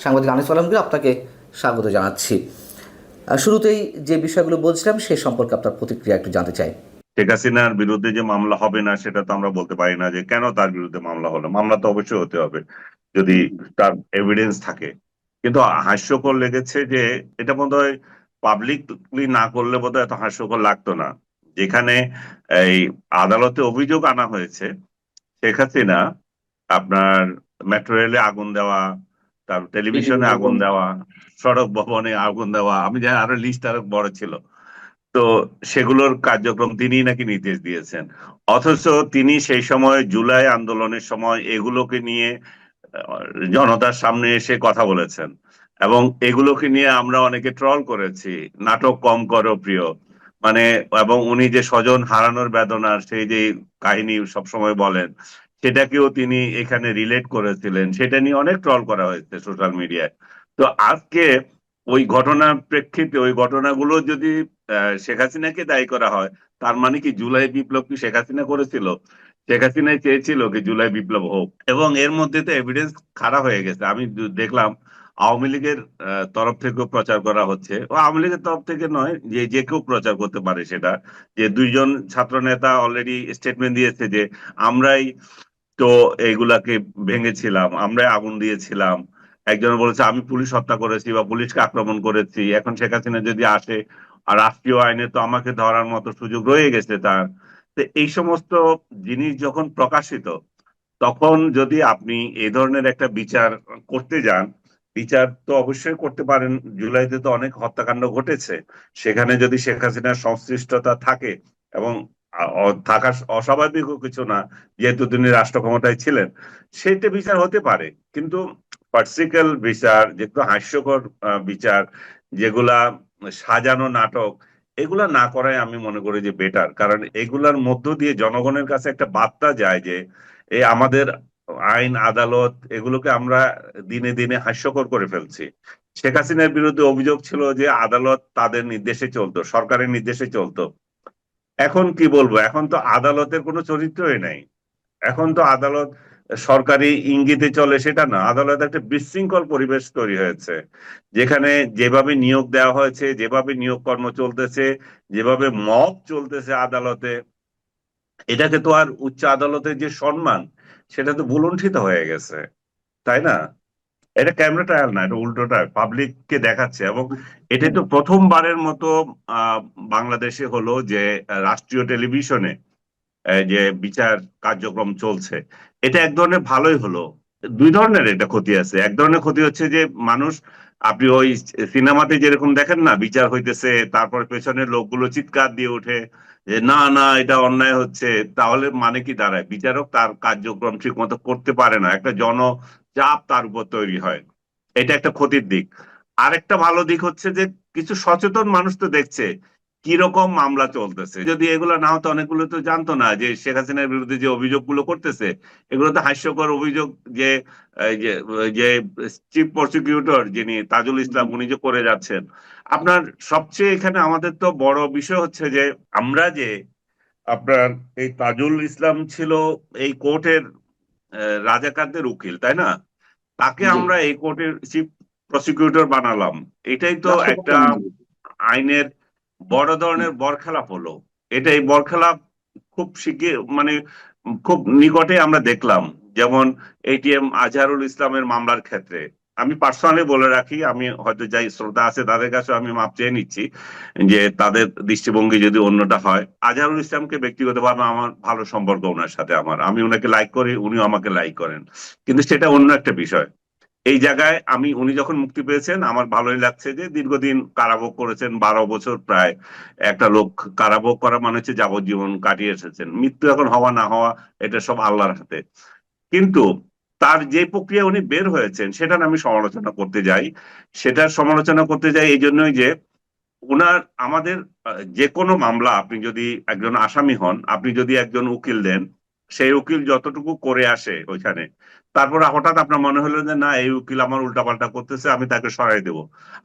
সাংবাদিক আনিস আলমগীর, আপনাকে স্বাগত জানাচ্ছি। শুরুতেই যে বিষয়গুলো বলছিলাম সে সম্পর্কে আপনার প্রতিক্রিয়া একটু জানতে চাই। শেখ হাসিনার বিরুদ্ধে যে মামলা হবে না সেটা তো আমরা বলতে পারি না যে কেন তার বিরুদ্ধে মামলা হলো। মামলা তো অবশ্যই হতে হবে যদি তার এভিডেন্স থাকে। কিন্তু হাস্যকর লেগেছে যে এটা বোধহয় পাবলিকলি না করলে বোধহয় এত হাস্যকর লাগতো না। যেখানে এই আদালতে অভিযোগ আনা হয়েছে শেখ হাসিনা আপনার মেট্রো রেলে আগুন দেওয়া, তারপর বিভিন্ন টেলিভিশনে আগুন ভবন। দেওয়া, সড়ক ভবনে আগুন দেওয়া, আমি জানি আরো লিস্ট আরো বড় ছিল। তো সেগুলোর কার্যক্রম তিনি নাকি নির্দেশ দিয়েছেন। অথচ তিনি সেই সময় জুলাই আন্দোলনের সময় এগুলোকে নিয়ে জনতার সামনে এসে কথা বলেছেন এবং এগুলোকে নিয়ে আমরা অনেকে ট্রল করেছি, নাটক কম করো প্রিয়, মানে। এবং উনি যে স্বজন হারানোর বেদনার সেই যে কাহিনী সবসময় বলেন, সেটাকেও তিনি এখানে রিলেট করেছিলেন, সেটা নিয়ে অনেক ট্রল করা হয়েছে সোশ্যাল মিডিয়ায়। তো আজকে ওই ঘটনার প্রেক্ষিতে ওই ঘটনাগুলো যদি শেখ হাসিনাকে দায়ী করা হয়, তার মানে কি জুলাই বিপ্লব কি শেখ হাসিনা করেছিল? শেখ হাসিনাই চেয়েছিল কি জুলাই বিপ্লব হোক, এবং এর মধ্যে তো এভিডেন্স খাড়া হয়ে গেছে। আমি দেখলাম আওয়ামী লীগের তরফ থেকেও প্রচার করা হচ্ছে, ও আওয়ামী লীগের তরফ থেকে নয়, যে যে কেউ প্রচার করতে পারে সেটা, যে দুইজন ছাত্র নেতা অলরেডি স্টেটমেন্ট দিয়েছে যে আমরাই তো এইগুলাকে ভেঙেছিলাম, আমরাই আগুন দিয়েছিলাম। একজন বলেছে আমি পুলিশ হত্যা করেছি বা পুলিশকে আক্রমণ করেছি। এখন শেখ হাসিনা যদি আসে, আর রাষ্ট্রীয় আইনে তো আমাকে ধরার মতো সুযোগ রয়ে গেছে তার। তো এই সমস্ত জিনিস যখন প্রকাশিত, তখন যদি আপনি এই ধরনের একটা বিচার করতে যান, বিচার তো অবশ্যই করতে পারেন। জুলাইতে তো অনেক হত্যাকাণ্ড ঘটেছে, সেখানে যদি শেখ হাসিনার সংশ্লিষ্টতা থাকে, এবং থাকা অস্বাভাবিকও কিছু না, যেহেতু তিনি রাষ্ট্র ক্ষমতায় ছিলেন, সেইটা বিচার হতে পারে। কিন্তু পার্সিক্যাল বিচার, যেগুলো হাস্যকর বিচার, যেগুলা সাজানো নাটক, এগুলা না করাই আমি মনে করি যে বেটার। কারণ এগুলার মধ্য দিয়ে জনগণের কাছে একটা বার্তা যায় যে এই আমাদের আইন আদালত এগুলোকে আমরা দিনে দিনে হাস্যকর করে ফেলছি। শেখ হাসিনার বিরুদ্ধে অভিযোগ ছিল যে আদালত তাদের নির্দেশে চলতো, সরকারের নির্দেশে চলতো। এখন কি বলবো, এখন তো আদালতের কোনো চরিত্রই নাই। এখন তো আদালত সরকারি ইঙ্গিতে চলে সেটা না, আদালত একটা বিশৃঙ্খল পরিবেশ তৈরি হয়েছে, যেখানে যেভাবে নিয়োগ দেওয়া হয়েছে, যেভাবে নিয়োগ কর্ম চলতেছে, যেভাবে মব চলতেছে আদালতে, এটাকে তো আর উচ্চ আদালতের যে সম্মান, সেটা তো ভুলুণ্ঠিত হয়ে গেছে, তাই না? এটা ক্যামেরা ট্রায়াল না, এটা উল্টোটা পাবলিককে দেখাচ্ছে। এবং এটাই তো প্রথমবারের মতো আহ বাংলাদেশে হলো যে রাষ্ট্রীয় টেলিভিশনে যে বিচার কার্যক্রম চলছে। এটা এক ধরনের ভালোই হলো। দুই ধরনের এটা ক্ষতি আছে। এক ধরনের ক্ষতি হচ্ছে যে মানুষ, আপনি ওই সিনেমাতে যেরকম দেখেন না, বিচার হইতেছে, তারপর পেছনের লোকগুলো চিৎকার দিয়ে ওঠে যে না না এটা অন্যায় হচ্ছে, তাহলে মানে কি দাঁড়ায়, বিচারক তার কার্যক্রম ঠিক মতো করতে পারে না, একটা জনচাপ তার উপর তৈরি হয়। এটা একটা ক্ষতির দিক। আরেকটা ভালো দিক হচ্ছে যে কিছু সচেতন মানুষ তো দেখছে কিরকম মামলা চলতেছে। যদি এগুলো না হতো, অনেকগুলো তো জানতো না যে শেখ হাসিনার বিরুদ্ধে যে অভিযোগগুলো করতেছে, এগুলো তো হাস্যকর অভিযোগ। যে এই যে যে চিফ প্রসিকিউটর যিনি তাজুল ইসলাম, উনি যে করে যাচ্ছেন। আপনার সবচেয়ে এখানে আমাদের তো বড় বিষয় হচ্ছে যে আমরা যে আপনার এই তাজুল ইসলাম ছিল এই কোর্টের রাজাকারদের উকিল, তাই না? তাকে জি। আমরা এই কোর্টের চিফ প্রসিকিউটর বানালাম। এটাই তো রাষ্ট্রপক্ষ একটা আইনজীবী। আইনের বড় ধরনের বরখেলাপ হলো। এটা এই বরখেলাপ খুব শিগগির, মানে খুব নিকটে আমরা দেখলাম। যেমন এটিএম আজহারুল ইসলামের মামলার ক্ষেত্রে আমি পার্সোনালি বলে রাখি, আমি হয়তো যাই শ্রোতা আছে তাদের কাছে আমি মাপ চেয়ে নিচ্ছি যে তাদের দৃষ্টিভঙ্গি যদি অন্যটা হয়। আজহারুল ইসলামকে ব্যক্তিগতভাবে আমার ভালো সম্পর্ক ওনার সাথে, আমি ওনাকে লাইক করি, উনিও আমাকে লাইক করেন। কিন্তু সেটা অন্য একটা বিষয়। এই জায়গায় আমি, উনি যখন মুক্তি পেয়েছেন, আমার ভালোই লাগছে যে দীর্ঘদিন কারাভোগ করেছেন, 12 বছর প্রায়। একটা লোক কারাভোগ করা মানে হচ্ছে যাবজ্জীবন কাটিয়ে এসেছেন। মৃত্যু এখন হওয়া না হওয়া, এটা সব আল্লাহর হাতে। কিন্তু তার যে প্রক্রিয়া উনি বের হয়েছেন, সেটা আমি সমালোচনা করতে যাই। সেটার সমালোচনা করতে যাই এই জন্যই যে উনার, আমাদের যে কোনো মামলা, আপনি যদি একজন আসামি হন, আপনি যদি একজন উকিল দেন, সেই উকিল যতটুকু করে আসে ওইখানে, তারপর হঠাৎ আপনার মনে হলো যে না, এই উকিল আমার উল্টাপাল্টা করতেছে, আমি তাকে সরাই দেব,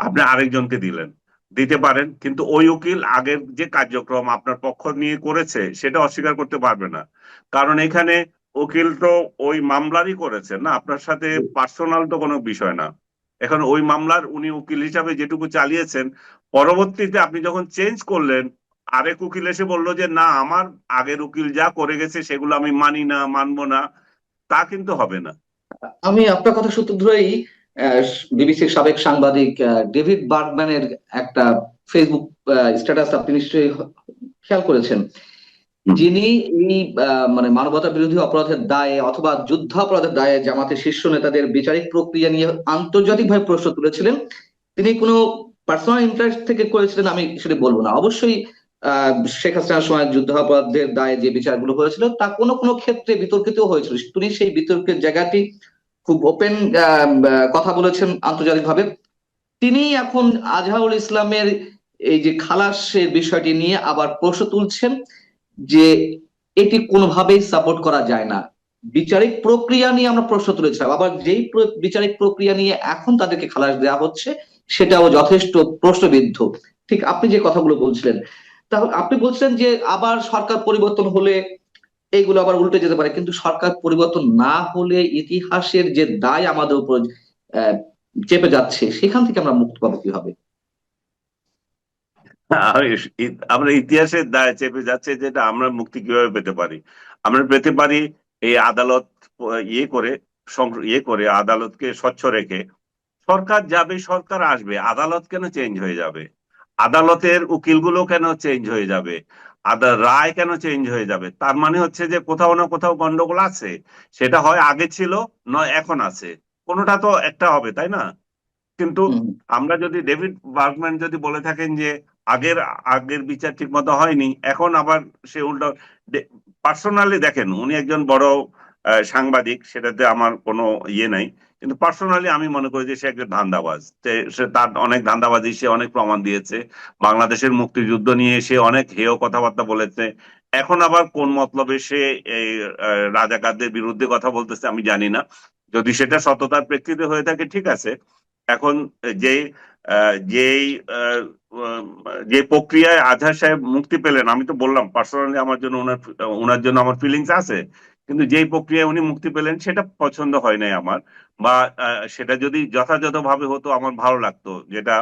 আপনি আরেকজনকে দিলেন, দিতে পারেন। কিন্তু ওই উকিল আগের যে কার্যক্রম আপনার পক্ষ নিয়ে করেছে সেটা অস্বীকার করতে পারবে না। কারণ এখানে উকিল তো ওই মামলারই করেছে না, আপনার সাথে পার্সোনাল তো কোনো বিষয় না। এখন ওই মামলার উনি উকিল হিসাবে যেটুকু চালিয়েছেন, পরবর্তীতে আপনি যখন চেঞ্জ করলেন, আরেক উকিল এসে বললো যে না, আমার আগের উকিল যা করে গেছে সেগুলো আমি মানি না, মানবো না, তা কিন্তু হবে না। আমি আপনার কথা সূত্র ধরেই বিবিসির সাবেক সাংবাদিক ডেভিড বার্গম্যানের একটা ফেসবুক স্ট্যাটাস আপনি নিশ্চয়ই খেয়াল করেছেন। হুম। যিনি এই মানে মানবতা বিরোধী অপরাধের দায়ে অথবা যুদ্ধাপরাধের দায়ে জামাতের শীর্ষ নেতাদের বিচারিক প্রক্রিয়া নিয়ে আন্তর্জাতিকভাবে প্রশ্ন তুলেছিলেন। তিনি কোনো পার্সোনাল ইন্টারেস্ট থেকে করেছিলেন আমি সেটা বলবো না, অবশ্যই শেখ হাসিনার সময় যুদ্ধাপরাধের দায়ে যে বিচারগুলো হয়েছিল তা কোনো কোনো ক্ষেত্রে বিতর্কিত হয়েছিল। তিনি সেই বিতর্কের জায়গাটি খুব ওপেন কথা বলেছেন আন্তর্জাতিকভাবে। তিনি এখন আজহারুল ইসলামের এই যে খালাসের বিষয়টি নিয়ে আবার প্রশ্ন তুলছেন যে এটি কোনোভাবেই সাপোর্ট করা যায় না। বিচারিক প্রক্রিয়া নিয়ে আমরা প্রশ্ন তুলেছিলাম, আবার যেই বিচারিক প্রক্রিয়া নিয়ে এখন তাদেরকে খালাস দেওয়া হচ্ছে সেটাও যথেষ্ট প্রশ্নবিদ্ধ। ঠিক আপনি যে কথাগুলো বলছিলেন, তাহলে আপনি বলছিলেন যে আবার সরকার পরিবর্তন হলে এইগুলো আবার উল্টে যেতে পারে, কিন্তু সরকার পরিবর্তন না হলে ইতিহাসের যে দায় আমাদের উপর আহ, চেপে যাচ্ছে সেখান থেকে আমরা মুক্তি পাবো কিভাবে? আমরা ইতিহাসের দায় চেপে যাচ্ছে, যেটা আমরা মুক্তি কিভাবে পেতে পারি? আমরা পেতে পারি এই আদালত ইয়ে করে, ইয়ে করে আদালতকে স্বচ্ছ রেখে। সরকার যাবে, সরকার আসবে, আদালত কেন চেঞ্জ হয়ে যাবে? আদালতের উকিলগুলো কেন চেঞ্জ হয়ে যাবে? রায় কেন চেঞ্জ হয়ে যাবে? তার মানে হচ্ছে যে কোথাও না কোথাও গন্ডগোল আছে। সেটা হয় আগে ছিল, নয় এখন আছে, কোনোটা তো একটা হবে, তাই না? কিন্তু হুম। আমরা যদি ডেভিড বার্গম্যান যদি বলে থাকেন যে আগের আগের বিচার ঠিক মতো হয়নি, এখন আবার সে উল্টো, পার্সোনালি দেখেন, উনি একজন বড় সাংবাদিক, সেটাতে আমার কোনো ইয়ে নাই, কিন্তু পার্সোনালি আমি মনে করি যে সে একজন ধান্দাবাজ। সে তার অনেক ধান্দাবাজি, সে অনেক প্রমাণ দিয়েছে। বাংলাদেশের মুক্তিযুদ্ধ নিয়ে সে অনেক হেয় কথাবার্তা বলেছে। এখন আবার কোন মতলবে সে এই রাজাকারদের বিরুদ্ধে কথা বলতেছে আমি জানি না। যদি সেটা সততার প্রেক্ষিতে হয়ে থাকে ঠিক আছে। এখন যে যেই যে প্রক্রিয়ায় আজহার সাহেব মুক্তি পেলেন, আমি তো বললাম পার্সোনালি আমার জন্য ওনার জন্য আমার ফিলিংস আছে, কিন্তু যেই প্রক্রিয়ায় উনি মুক্তি পেলেন সেটা পছন্দ হয় নাই আমার। বা সেটা যদি যথাযথভাবে হতো আমার ভালো লাগতো, যেটা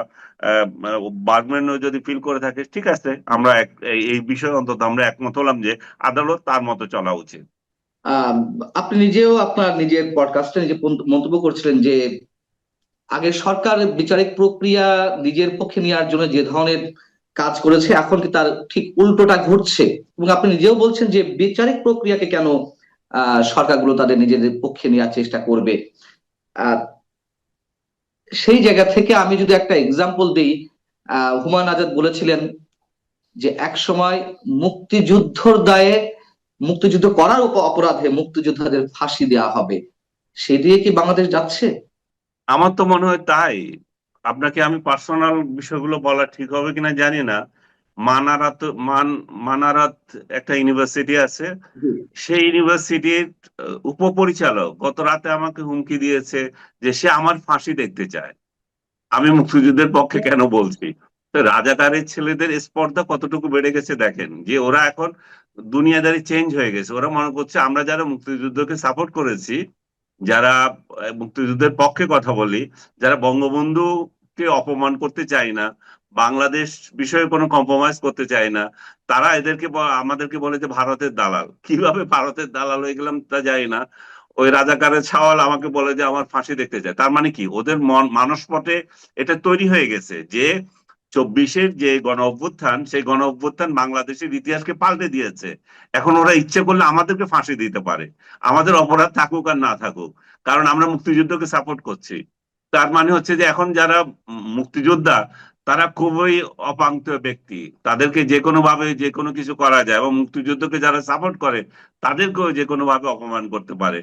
বার্গম্যানও যদি ফিল করে থাকে ঠিক আছে, আমরা এই বিষয়ে অন্তত আমরা একমত হলাম যে আদালত তার মতো চলা উচিত। আহ আপনি নিজেও আপনার নিজের পডকাস্টে নিজে মন্তব্য করছিলেন যে আগে সরকার বিচারিক প্রক্রিয়া নিজের পক্ষে নেওয়ার জন্য যে ধরনের কাজ করেছে এখন কি তার ঠিক উল্টোটা ঘটছে। এবং আপনি নিজেও বলছেন যে বিচারিক প্রক্রিয়াকে কেন সরকারগুলো তাদের নিজেদের পক্ষে নেওয়ার চেষ্টা করবে। আহ সেই জায়গা থেকে আমি যদি একটা এক্সাম্পল দিই, হুমায়ুন আজাদ বলেছিলেন যে এক সময় মুক্তিযুদ্ধর দায়ে, মুক্তিযুদ্ধ করার অপরাধে মুক্তিযোদ্ধাদের ফাঁসি দেওয়া হবে। সেদিকে কি বাংলাদেশ যাচ্ছে? আমার তো মনে হয় তাই। আপনাকে আমি পার্সোনাল বিষয়গুলো বলা ঠিক হবে কিনা জানি না। মানারাত মান মানারাত একটা ইউনিভার্সিটি আছে, জি। সেই ইউনিভার্সিটির উপপরিচালক গত রাতে আমাকে হুমকি দিয়েছে যে সে আমার ফাঁসি দেখতে চায়। আমি মুক্তিযুদ্ধের পক্ষে কেন বলছি? তো রাজাকারের ছেলেদের স্পর্ধা কতটুকু বেড়ে গেছে দেখেন, যে ওরা এখন দুনিয়াদারি চেঞ্জ হয়ে গেছে। ওরা মনে করছে আমরা যারা মুক্তিযুদ্ধকে সাপোর্ট করেছি, যারা মুক্তিযুদ্ধের পক্ষে কথা বলি, যারা বঙ্গবন্ধুকে অপমান করতে চাই না, বাংলাদেশ বিষয়ে কোনো কম্প্রোমাইজ করতে চাই না, তারা এদেরকে আমাদেরকে বলে যে ভারতের দালাল। কিভাবে ভারতের দালাল হয়ে গেলাম তা জানি না। ওই রাজাকারের ছাওয়াল আমাকে বলে যে আমার ফাঁসি দেখতে চায়। তার মানে কি, ওদের মানসপটে এটা তৈরি হয়ে গেছে যে 24-এর যে গণ অভ্যুত্থান, সেই গণ অভ্যুত্থান বাংলাদেশের ইতিহাসকে পাল্টে দিয়েছে। এখন ওরা ইচ্ছে করলে আমাদেরকে ফাঁসি দিতে পারে, আমাদের অপরাধ থাকুক আর না থাকুক, কারণ আমরা মুক্তিযুদ্ধকে সাপোর্ট করছি। তার মানে হচ্ছে যে এখন যারা মুক্তিযোদ্ধা, তারা খুবই অপাঙ্ক্ত ব্যক্তি, তাদেরকে যে কোনো ভাবে যে কোনো কিছু করা যায়, এবং মুক্তিযুদ্ধকে যারা সাপোর্ট করে তাদেরকেও যে কোনো ভাবে অপমান করতে পারে।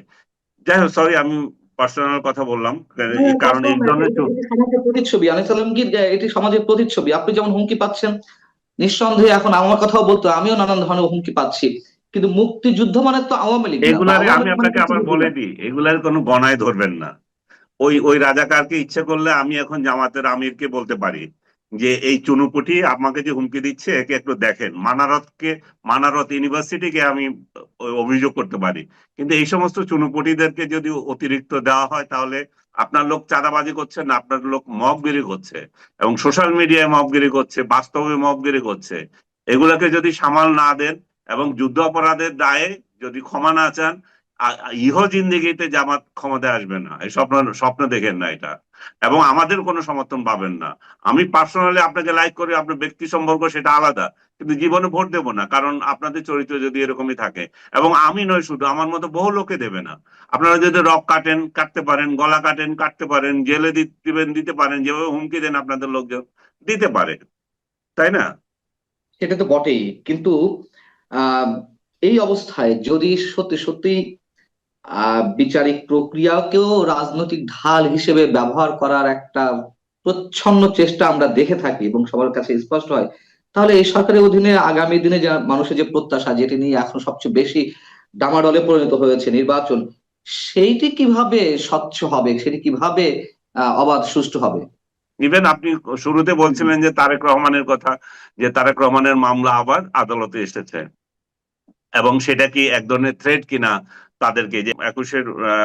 যাই হোক, সরি আমি পার্সোনাল কথা বললাম, হ্যাঁ, কারণ বাস্তব এই না, ধরনের এটি সমাজের প্রতিচ্ছবি। আনিস আলমগীর, এটি সমাজের প্রতিচ্ছবি। আপনি যেমন হুমকি পাচ্ছেন, নিঃসন্দেহে এখন আমার কথাও বলতো আমিও নানান ধরনের হুমকি পাচ্ছি। কিন্তু মুক্তিযুদ্ধ মানে তো আওয়ামী লীগ না, বা এগুলারে আওয়ামী আমি লীগ মানে আপনাকে আবার মুক্তিযুদ্ধ বলে না। দিই, এগুলার কোনো গণায় ধরবেন না। ওই ওই রাজাকারকে ইচ্ছে করলে আমি এখন জামাতের আমিরকে বলতে পারি যে এই চুনুপুটি আমাকে যে হুমকি দিচ্ছে একে একটু দেখেন। মানারত ইউনিভার্সিটিকে আমি ওই অভিযোগ করতে পারি। কিন্তু এই সমস্ত চুনুপুটিদেরকে যদি অতিরিক্ত দেওয়া হয়, তাহলে আপনার লোক চাঁদাবাজি করছে না, আপনার লোক মবগিরি করছে, এবং সোশ্যাল মিডিয়ায় মবগিরি করছে, বাস্তবে মবগিরি করছে। এগুলাকে যদি সামাল না দেন এবং যুদ্ধ অপরাধের দায়ে যদি ক্ষমা না চান, ইহ জিন্দেগিতে জামাত ক্ষমতায় আসবে না। এই স্বপ্ন স্বপ্ন দেখেন না এটা, এবং আমাদের কোনো সমর্থন পাবেন না। আমি পার্সোনালি আপনাকে লাইক করি, আপনার ব্যক্তি সম্পর্ক সেটা আলাদা, কিন্তু জীবনে ভোট দেবো না, কারণ আপনাদের চরিত্র যদি এরকমই থাকে। এবং আমি নয় শুধু, আমার মতো বহু লোকে দেবে না। আপনারা যদি রক কাটেন, কাটতে পারেন, গলা কাটেন, কাটতে পারেন, জেলে দিবেন, দিতে পারেন, যেভাবে হুমকি দেন আপনাদের লোকজন দিতে পারে, তাই না? সেটা তো বটেই, কিন্তু আহ এই অবস্থায় যদি সত্যি সত্যি বিচারিক প্রক্রিয়াকেও রাজনৈতিক ঢাল হিসেবে ব্যবহার করার একটা প্রচ্ছন্ন চেষ্টা আমরা দেখে থাকি এবং সবার কাছে স্পষ্ট হয়, তাহলে এই সরকারের অধীনে আগামী দিনে যে মানুষের যে প্রত্যাশা, যেটি নিয়ে এখন সবচেয়ে বেশি ডামাডোলে পরিণত হয়েছে নির্বাচন, সেইটি কিভাবে স্বচ্ছ হবে, সেটি কিভাবে অবাধ সুষ্ঠু হবে? ইভেন আপনি শুরুতে বলছিলেন যে তারেক রহমানের কথা, যে তারেক রহমানের মামলা আবার আদালতে এসেছে, এবং সেটা কি এক ধরনের থ্রেট কিনা তাদেরকে, যে 21শে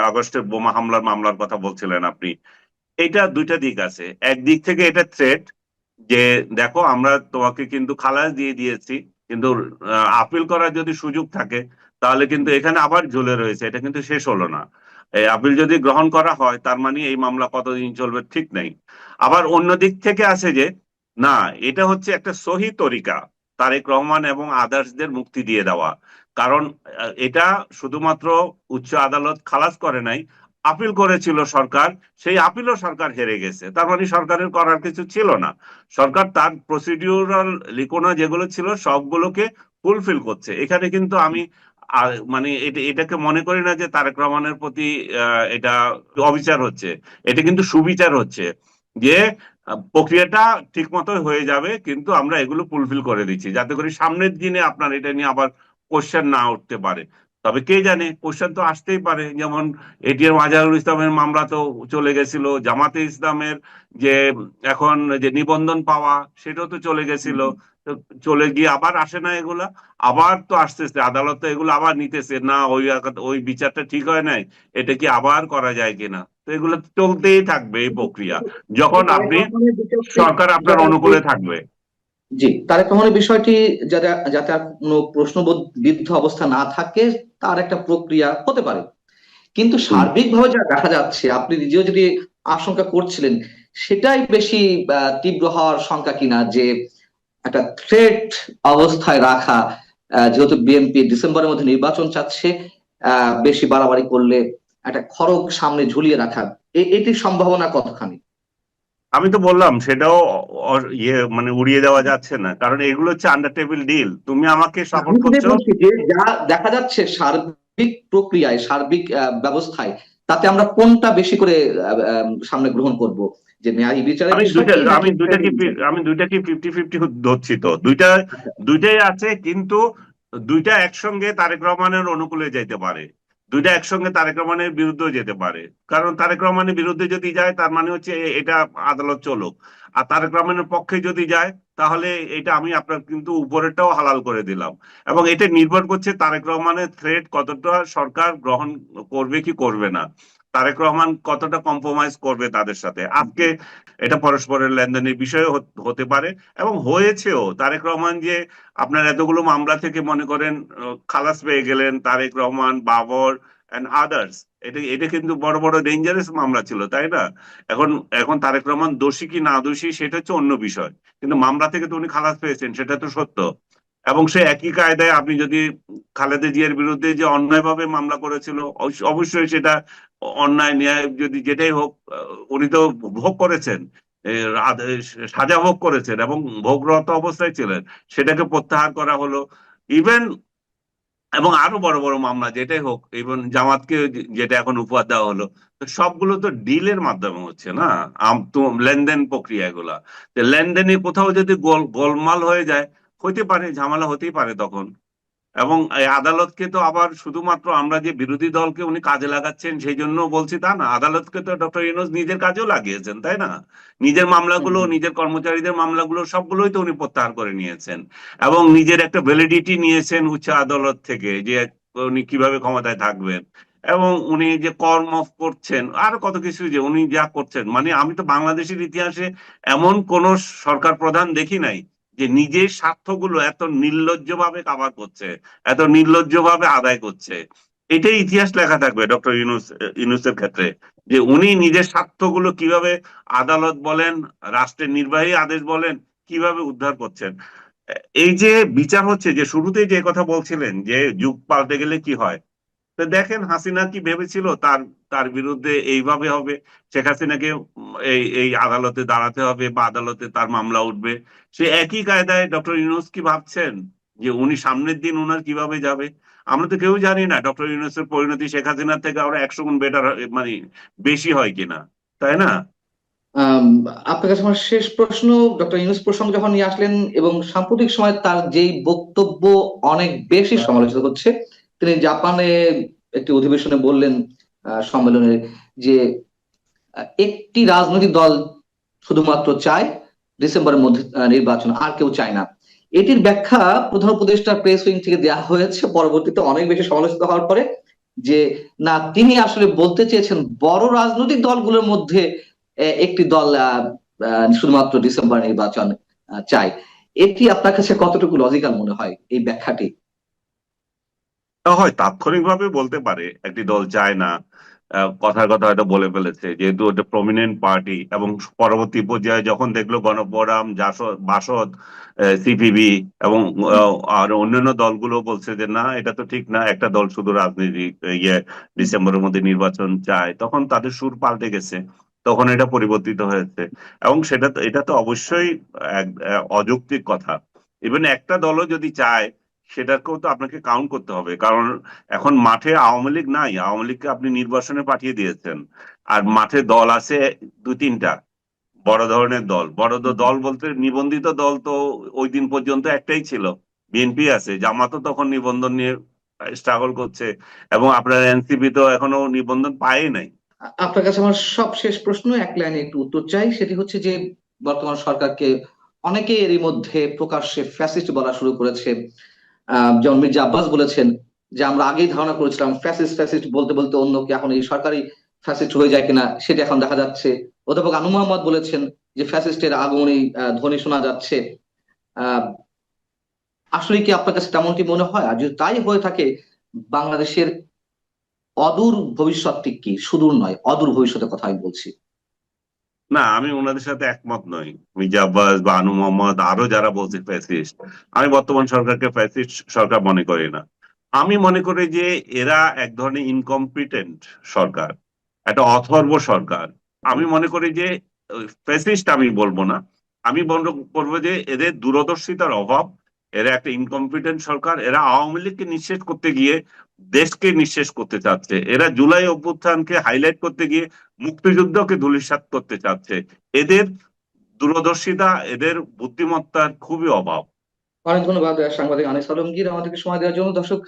আগস্টের বোমা হামলার মামলার কথা বলছিলেন আপনি। এটা দুইটা দিক আছে। একদিক থেকে এটা থ্রেট, যে দেখো আমরা তোমাকে কিন্তু খালাস দিয়ে দিয়েছি, কিন্তু আপিল করার যদি সুযোগ থাকে তাহলে কিন্তু এখানে আবার ঝুলে রয়েছে, এটা কিন্তু শেষ হলো না। এই আপিল যদি গ্রহণ করা হয় তার মানে এই মামলা কতদিন চলবে ঠিক নেই। আবার অন্য দিক থেকে আছে যে না, এটা হচ্ছে একটা সহি তরিকা তারেক রহমান এবং আদার্সদের মুক্তি দিয়ে দেওয়া। কারণ এটা শুধুমাত্র উচ্চ আদালত খালাস করে নাই, আপিল করেছিল সরকার, সেই আপিলও সরকার হেরে গেছে। তার মানে সরকারের করার কিছু ছিল না। সরকার তার প্রসিডিউরাল লিখোনা যেগুলো ছিল সবগুলোকে ফুলফিল করছে। এখানে কিন্তু আমি মানে এটাকে মনে করি না যে তারেক রহমানের প্রতি এটা অবিচার হচ্ছে, এটা কিন্তু সুবিচার হচ্ছে। যে প্রক্রিয়াটা ঠিক মতো হয়ে যাবে, কিন্তু আমরা এগুলো ফুলফিল করে দিচ্ছি যাতে করে সামনের দিনে আপনার এটা নিয়ে আবার কোশ্চেন না উঠতে পারে। তবে কে জানে, কোশ্চেন তো আসতেই পারে। যেমন এটিএম আজহারুল ইসলামের মামলা তো চলে গেছিল, জামাতে ইসলামের যে এখন যে নিবন্ধন পাওয়া সেটাও তো চলে গেছিল। তো চলে গিয়ে আবার আসে না এগুলা, আবার তো আসতেছে আদালত, তো এগুলো আবার নিতেছে না, ওই ওই বিচারটা ঠিক হয় নাই, এটা কি আবার করা যায় কিনা। তো এগুলো চলতেই থাকবে এই প্রক্রিয়া, কিন্তু যখন তারেক আপনি রহমানের বিষয়টি সরকার আপনার যাতে অনুকূলে থাকবে। জি, তারেক রহমানের বিষয়টি যাতে যাতে আর কোনো প্রশ্নবিদ্ধ অবস্থা না থাকে, তার একটা প্রক্রিয়া হতে পারে। কিন্তু হুম। সার্বিকভাবে যা দেখা যাচ্ছে, আপনি নিজেও যদি আশঙ্কা করছিলেন, সেটাই বেশি তীব্র হওয়ার শঙ্কা কিনা, যে একটা থ্রেট অবস্থায় রাখা, যেহেতু বিএনপি ডিসেম্বরের মধ্যে নির্বাচন চাচ্ছে, বেশি বাড়াবাড়ি করলে একটা খড়গ সামনে ঝুলিয়ে রাখা, এটির সম্ভাবনা কতখানি? আমি তো বললাম সেটাও ইয়ে মানে উড়িয়ে দেওয়া যাচ্ছে না, কারণ এগুলো হচ্ছে আন্ডার টেবিল ডিল। তুমি আমাকে আমি সাপোর্ট সেটাই করছো। বলছি যে যা দেখা যাচ্ছে সার্বিক প্রক্রিয়ায়, সার্বিক ব্যবস্থায়, তাতে আমরা কোনটা বেশি করে সামনে গ্রহণ করব, যে ন্যায় বিচারের আমি দুইটা বিষয়টি নাকি আমি দুইটা থ্রেটের কি বিষয়টি? আমি দুইটা কি 50-50 ধরছি তো, দুইটাই আছে, কিন্তু দুইটা একসঙ্গে তারেক রহমানের অনুকূলে যেতে পারে, দুইটা একসঙ্গে তারেক রহমানের বিরুদ্ধেও যেতে পারে। কারণ তারেক রহমানের বিরুদ্ধে যদি যায় তার মানে হচ্ছে এটা আদালত চলুক, আর তারেক রহমানের পক্ষে যদি যায় তাহলে এটা আমি আপনার কিন্তু উপরেরটাও হালাল করে দিলাম। এবং এটা নির্ভর করছে তারেক রহমানের থ্রেট কতটা সরকার গ্রহণ করবে কি করবে না, তারেক রহমান কতটা কম্প্রোমাইজ করবে তাদের সাথে। আজকে এটা পরস্পরের লেনদেনের বিষয় হতে পারে, এবং হয়েছেও। তারেক রহমান যে আপনার এতগুলো মামলা থেকে মনে করেন খালাস পেয়ে গেলেন, তারেক রহমান, বাবর এন্ড আদার্স, এটা এটা কিন্তু বড় বড় ডেঞ্জারাস মামলা ছিল, তাই না? এখন এখন তারেক রহমান দোষী কি না দোষী সেটা হচ্ছে অন্য বিষয়, কিন্তু মামলা থেকে তো উনি খালাস পেয়েছেন, সেটা তো সত্য। এবং সে একই কায়দায় আপনি যদি খালেদা জিয়ার বিরুদ্ধে যে অন্যায়ভাবে মামলা করেছিল, অবশ্যই সেটা অন্যায় ন্যায় যদি যেটাই হোক, উনি তো ভোগ করেছেন, এ, সাজা ভোগ করেছেন এবং ভোগরত অবস্থায় ছিলেন, সেটাকে প্রত্যাহার করা হলো। ইভেন এবং আরো বড় বড় মামলা যেটাই হোক, ইভেন জামাতকে যেটা এখন উপহার দেওয়া হলো, তো সবগুলো তো ডিলের মাধ্যমে হচ্ছে না, তো লেনদেন প্রক্রিয়া এগুলা। তো লেনদেনে কোথাও যদি গোলমাল হয়ে যায়, হতে পারে, ঝামেলা হতেই পারে তখন। এবং এই আদালতকে তো আবার শুধুমাত্র আমরা যে বিরোধী দলকে উনি কাজে লাগাচ্ছেন সেই জন্য বলছি তা না, আদালতকে তো ডক্টর ইউনূস নিজের কাজেও লাগিয়েছেন, তাই না? নিজের হুম, মামলাগুলো, হুম। নিজের কর্মচারীদের মামলাগুলো সবগুলোই তো উনি প্রত্যাহার করে নিয়েছেন, এবং নিজের একটা ভ্যালিডিটি নিয়েছেন উচ্চ আদালত থেকে, যে উনি কিভাবে ক্ষমতায় থাকবেন। এবং উনি যে কর্ম করছেন আর কত কিছু যে উনি যা করছেন, মানে আমি তো বাংলাদেশের ইতিহাসে এমন কোন সরকার প্রধান দেখি নাই যে নিজের স্বার্থগুলো এত নির্লজ্জভাবে কাভার করছে, এত নির্লজ্জভাবে আদায় করছে। এটাই ইতিহাস লেখা থাকবে ডক্টর ইউনূসের ক্ষেত্রে, যে উনি নিজের স্বার্থগুলো কিভাবে আদালত বলেন, রাষ্ট্রের নির্বাহী আদেশ বলেন, কিভাবে উদ্ধার করছেন। এই যে বিচার হচ্ছে, যে শুরুতেই যে কথা বলছিলেন যে যুগ পাল্টে গেলে কি হয়, তো দেখেন হাসিনা কি ভেবেছিল তার তার বিরুদ্ধে এইভাবে হবে, শেখ হাসিনাকে এই এই আদালতে দাঁড়াতে হবে বা আদালতে তার মামলা উঠবে। সে একই কায়দায় ডক্টর ইউনূস কি ভাবছেন যে উনি সামনের দিন ওনার কিভাবে যাবে? আমরা তো কেউ জানি না ডক্টর ইউনূসের পরিণতি শেখ হাসিনার থেকে আরো 100 গুণ বেটার, মানে বেশি হয় কিনা, তাই না? আম, আপনার কাছে আমার শেষ প্রশ্ন, ডক্টর ইউনূস প্রসঙ্গ যখন নিয়ে আসলেন এবং সাম্প্রতিক সময়ে তার যেই বক্তব্য অনেক বেশি সমালোচিত হচ্ছে, তিনি জাপানে একটি অধিবেশনে বললেন, সম্মেলনে, যে একটি রাজনৈতিক দল শুধুমাত্র চায় ডিসেম্বরের মধ্যে নির্বাচন, আর কেউ চায় না। এটির ব্যাখ্যা প্রধান উপদেষ্টার প্রেস উইং থেকে দেওয়া হয়েছে পরবর্তীতে অনেক বেশি সমালোচিত হওয়ার পরে, যে না, তিনি আসলে বলতে চেয়েছেন বড় রাজনৈতিক দলগুলোর মধ্যে একটি দল শুধুমাত্র ডিসেম্বর নির্বাচন চায়। এটি আপনার কাছে কতটুকু লজিক্যাল মনে হয়, এই ব্যাখ্যাটি? হয় তাৎক্ষণিকভাবে বলতে পারে একটি দল চায় না, কথার কথা হয়তো বলে ফেলেছে যেহেতু এটা প্রমিনেন্ট পার্টি, এবং পরবর্তী পর্যায়ে যখন দেখলো গণফোরাম, জাসদ, বাসদ, সিপিবি এবং আর অন্যান্য দলগুলো বলছে যে না, এটা তো ঠিক না, একটা দল শুধু রাজনীতি ইয়ে ডিসেম্বরের মধ্যে নির্বাচন চায়, তখন তাদের সুর পাল্টে গেছে, তখন এটা পরিবর্তিত হয়েছে। এবং এটা তো অবশ্যই অযৌক্তিক কথা। ইভেন একটা দলও যদি চায়, সেটাকেও তো আপনাকে কাউন্ট করতে হবে, কারণ এখন মাঠে আওয়ামী লীগ নাই, আওয়ামী লীগকে আপনি নির্বাসনে পাঠিয়ে দিয়েছেন, আর মাঠে দল আছে 2-3টা বড় ধরনের দল। দল বলতে নিবন্ধিত দল তো ওই দিন পর্যন্ত একটাই ছিল, বিএনপি আছে, জামাতও তখন নিবন্ধন নিয়ে স্ট্রাগল করছে, এবং আপনার এনসিপি তো এখনো নিবন্ধন পায়ই নাই। আপনার কাছে আমার সব শেষ প্রশ্ন, এক লাইনে একটু উত্তর চাই। সেটি হচ্ছে যে বর্তমান সরকারকে অনেকে এরই মধ্যে প্রকাশ্যে ফ্যাসিস্ট বলা শুরু করেছে। যেমন মির্জা আব্বাস বলেছেন যে আমরা আগেই ধারণা করেছিলাম ফ্যাসিস্ট ফ্যাসিস্ট বলতে বলতে অন্য কি এখন এই সরকারি ফ্যাসিস্ট হয়ে যায় কিনা, সেটা এখন দেখা যাচ্ছে। অধ্যাপক আনু মোহাম্মদ বলেছেন যে ফ্যাসিস্টের আগমনী ধ্বনি শোনা যাচ্ছে। আহ আসলে কি আপনার কাছে তেমনটি মনে হয়? আর যদি তাই হয়ে থাকে, বাংলাদেশের অদূর ভবিষ্যৎটি কি? সুদূর নয়, অদূর ভবিষ্যতের কথা আমি বলছি। না, আমি ওনাদের সাথে একমত নই। মির্জা আব্বাস বা আনু মোহাম্মদ আরো যারা বলছে ফ্যাসিস্ট, আমি বর্তমান সরকারকে ফ্যাসিস্ট সরকার মনে করি না। আমি মনে করি যে এরা এক ধরনের ইনকম্পিটেন্ট সরকার, একটা অথর্ব সরকার। আমি মনে করি যে ফ্যাসিস্ট আমি বলবো না, আমি মনে করবো যে এদের দূরদর্শিতার অভাব। এরা একটা ইনকম্পিটেন্ট সরকার, এরা আওয়ামী লীগকে নিঃশেষ করতে গিয়ে দেশকে নিঃশেষ করতে চাচ্ছে, এরা জুলাই অভ্যুত্থানকে হাইলাইট করতে গিয়ে মুক্তিযুদ্ধকে ধূলিসাৎ করতে চাচ্ছে। এদের দূরদর্শিতা, এদের বুদ্ধিমত্তার খুবই অভাব। অনেক ধন্যবাদ সাংবাদিক আনিস আলমগীর আমাদেরকে সময় দেওয়ার জন্য। দর্শক,